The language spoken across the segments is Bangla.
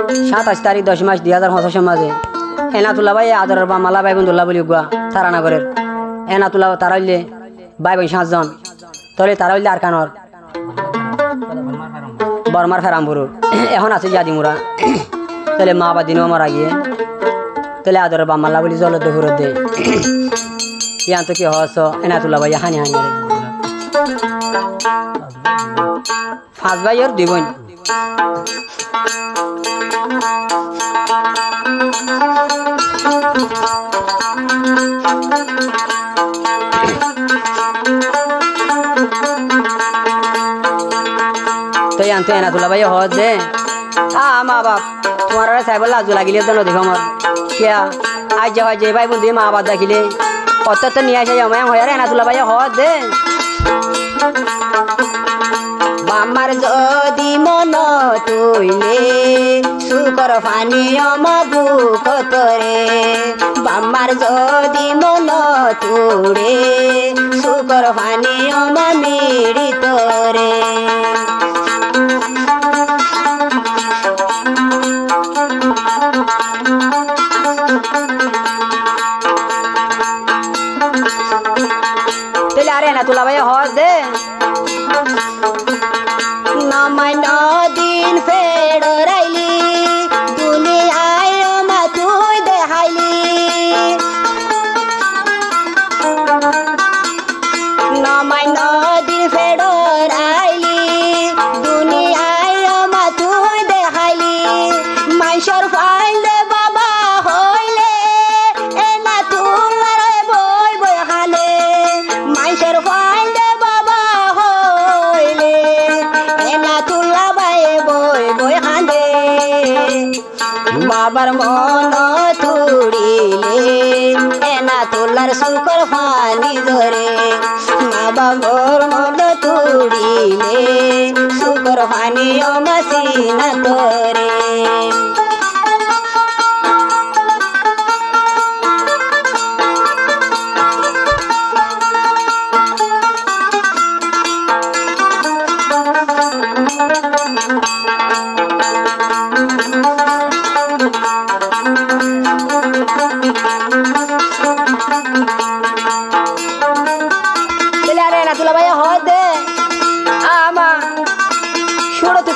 27 তারিখ 10 মাস 2025 মাঝে এনাতুল্লাহ ভাই আদরের বা মালা ভাই বন্ধুল্লাহ বলি গুয়া তারানগরের এনাতুল্লাহ তারা হইলে ভাই বোন 7 জন তলে তারা হইলে আরকানর বর্মার ফেরামপুর এখন আছে জাদিমুরা তাহলে মা বা দিনও মারা গিয়ে তাহলে আদরের বা মালা বলি জল দহুর দে ইয়ান তো কি হস এনাতুল্লাহ ভাই হানি হানি ফাঁস ভাই আর দুই বোন তো আনতে এনাতুল্লাহ ভাই হজ দে মা বাপ তোমার সাহেব লাজু লাগিলে তো দেখো আমার কিয়া আজ যা যে ভাই বন্ধু মা বাপ দেখিলে কত তো নিয়ে আসে আমার হয় এনাতুল্লাহ ভাই হজ দে আমার যদি মন তুইলে সুকর ফানি বুক তরে বামার যদি মন তুড়ে সুকর ফানি মিড়ি তরে তেলে আরে না তুলা ভাই হজ দে দিন ফেড়াইলি দুনিয়ায় মা তুই দেখাইলি দিন ফেড়াইলি দুনিয়ায় মা তুই দেখাইলি মাইশর ফাইলে বাবা হইলে এনা তুলার বই বই হালে মাইশর ফাইলে বাবা হইলে এনা তুলা বাই বই বই হালে বাবার মন তুড়িলে এনা তুলার সুকর ফানি ধরে বাবার মন তুড়িলে সুকর ফানি মাসিনা ধরে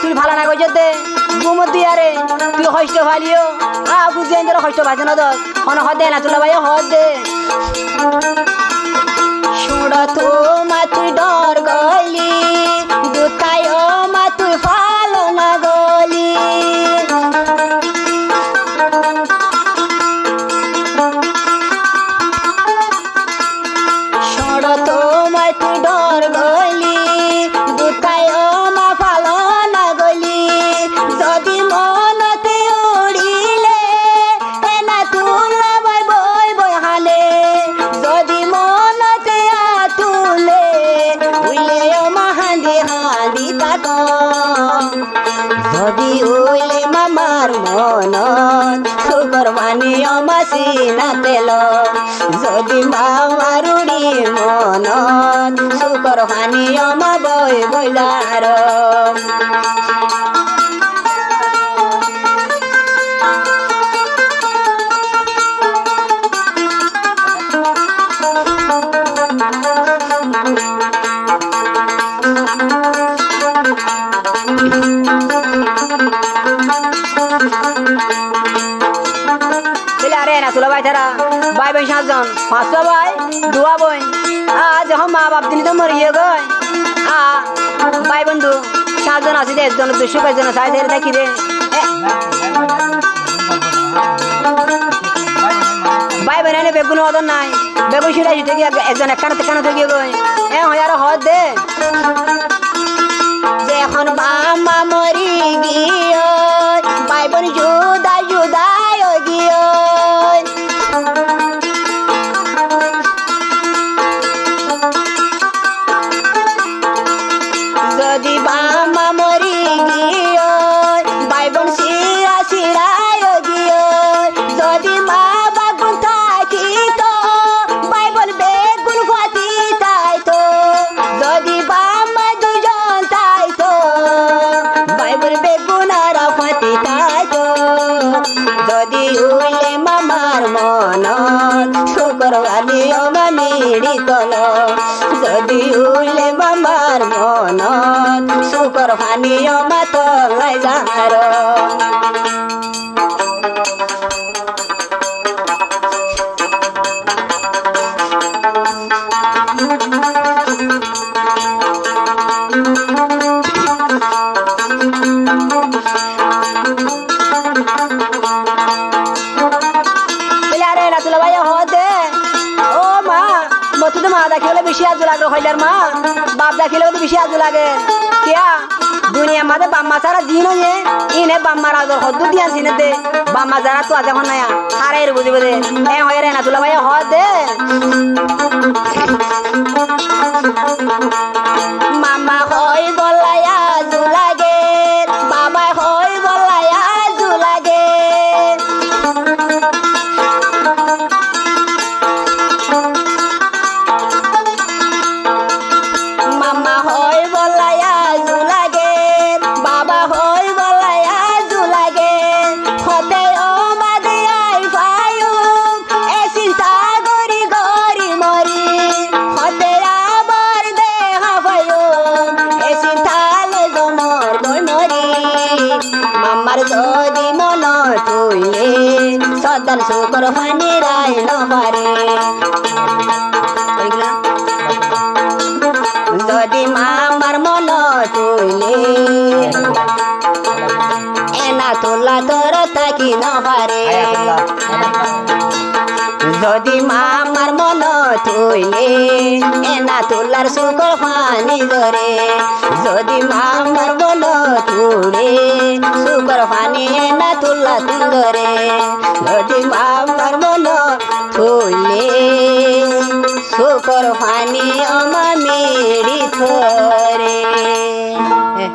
তুই ভালো না গজতে গুমত দিয়ারে তুই হইষ্ট ভালিও বুঝি আইন হইষ্ট ভাজে না দস হন হদে না তুলা ভাই হদে শুড় তো মা তুই ডর গলি দুতায় মা তুই ভালো না গলি শুড় তো মা তুই ডর গলি দুতায় মা ভালো যদি মনতে উড়িলে এনা তুলা বই বই বই হালে যদি মনতে তুলে উইলে মাহান্দি হান্দি তাক যদি উইলে মামার মন সুগর মানি মাসিনা তেল যদি মামার উড়ি মন সুগর হানি মা বই বইলার তুলা ভাই তারা ভাই বোন 7 জন 500 ভাই দুয়া বোন যখন মা বাপ দিন তো মরিয়ে গয় ভাই বন্ধু 7 জন আছে 10 জন 200 জন আছে দেখি রে ভাই বোন এনে বেগুন ওদন নাই বেগুন সেটা থেকে একজন একখানা তেখানা থেকে গয় হয় আর হদ দে যে এখন মামা মরি গিয়ে ভাই বোন জুদা জুদায় গিয়ে যদি বামা মরি গিয়ে ভাই বোন শিরা শিরায় গিয়ে যদি মা বাগুন থাকি তো ভাই বোন বেগুন ফাটি তাই তো যদি বামা দুজন তাই তো ভাই বোন বেগুন আর ফাটি তাই তো সিঁড়ি তল যদি উইলে মামার মন সুখর ফানি অমা তলাই যার বেশি আজ লাগে হইলার মা বাপ দেখিলে বেশি আজ লাগে কিয়া দুনিয়া মাঝে বাম্মা সারা দিন হয়ে ইনে বাম্মার আদর হদ্দু দিয়া সিনেতে বাম্মা যারা তো আজ এখন নয়া হারাই বুঝি বুঝে এ হয়ে রে না তুলা ভাই হদ দে মামা হই বলায়া জুলাগে বাবা হই বলায়া জুলাগে মামা হই বলায়া জুলাগে বাবা হই বলায়া জুলাগে হতে ও বাদে আই ভাইও এ চিন্তা গরি গরি মরি হতে আবার দেহা ভাইও এ চিন্তা লে জমর গই মরি মামার যদি মন তুইলে সদান শুকর ফানি রাই নবারে যদি মামার মন তুইলে এনা তোলা তোর তাকি নবারে যদি মামার মন তুইলে এনা তোলার শুকর ফানি ধরে যদি মামার মন তুলে শুকর ফানি এনা তোলা তুন্দরে যদি মামার মন তুইলে শুকর ফানি অমামি